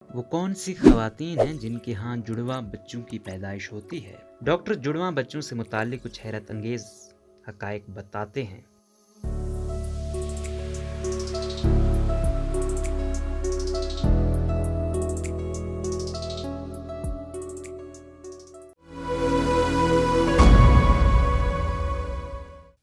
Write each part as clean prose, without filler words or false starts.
وہ کون سی خواتین ہیں جن کے ہاں جڑواں بچوں کی پیدائش ہوتی ہے؟ ڈاکٹر جڑواں بچوں سے متعلق کچھ حیرت انگیز حقائق بتاتے ہیں۔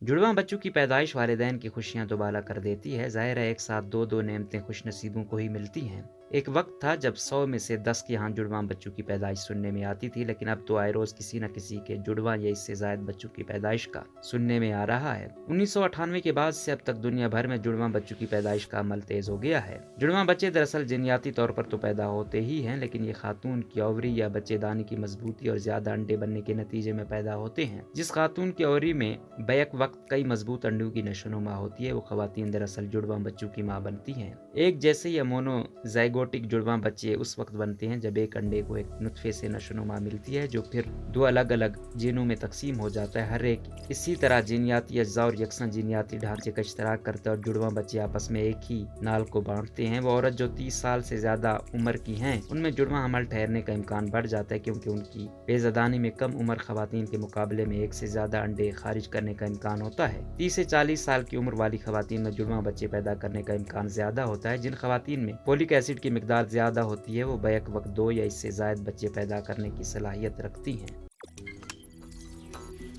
جڑواں بچوں کی پیدائش والدین کی خوشیاں دوبالا کر دیتی ہے۔ ظاہر ہے ایک ساتھ دو نعمتیں خوش نصیبوں کو ہی ملتی ہیں۔ ایک وقت تھا جب 100 میں سے 10 کے یہاں جڑواں بچوں کی پیدائش سننے میں آتی تھی، لیکن اب تو آئے روز کسی نہ کسی کے جڑواں یا اس سے زائد بچوں کی پیدائش کا سننے میں آ رہا ہے۔ 1998 کے بعد سے اب تک دنیا بھر میں جڑواں بچوں کی پیدائش کا عمل تیز ہو گیا ہے۔ جڑواں بچے دراصل جینیاتی طور پر تو پیدا ہوتے ہی ہیں، لیکن یہ خاتون کی اوری یا بچے دانی کی مضبوطی اور زیادہ انڈے بننے کے نتیجے میں پیدا ہوتے ہیں۔ جس خاتون کی اوری میں بیک وقت کئی مضبوط انڈوں کی نشو نما ہوتی ہے، وہ خواتین دراصل جڑواں بچوں کی ماں بنتی ہیں۔ ایک جیسے یا مونو زائگوٹک جڑواں بچے اس وقت بنتے ہیں جب ایک انڈے کو ایک نطفے سے نشو نما ملتی ہے، جو پھر دو الگ الگ جینوں میں تقسیم ہو جاتا ہے۔ ہر ایک اسی طرح جینیاتی اجزاء اور یکساں جینیاتی ڈھانچے کا اشتراک کرتا ہے اور جڑواں بچے آپس میں ایک ہی نال کو بانٹتے ہیں۔ وہ عورت جو 30 سال سے زیادہ عمر کی ہیں، ان میں جڑواں حمل ٹھہرنے کا امکان بڑھ جاتا ہے، کیونکہ ان کی پیزادانی میں کم عمر خواتین کے مقابلے میں ایک سے زیادہ انڈے خارج کرنے کا امکان ہوتا ہے۔ 30 سے 40 سال کی عمر والی خواتین میں جڑواں بچے پیدا کرنے کا امکان زیادہ ہوتا ہے۔ جن خواتین میں فولک ایسڈ کی مقدار زیادہ ہوتی ہے، وہ بیک وقت 2 یا اس سے زائد بچے پیدا کرنے کی صلاحیت رکھتی ہیں۔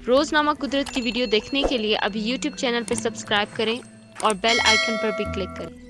روزنامہ قدرت کی ویڈیو دیکھنے کے لیے ابھی یوٹیوب چینل پہ سبسکرائب کریں اور بیل آئیکن پر بھی کلک کریں۔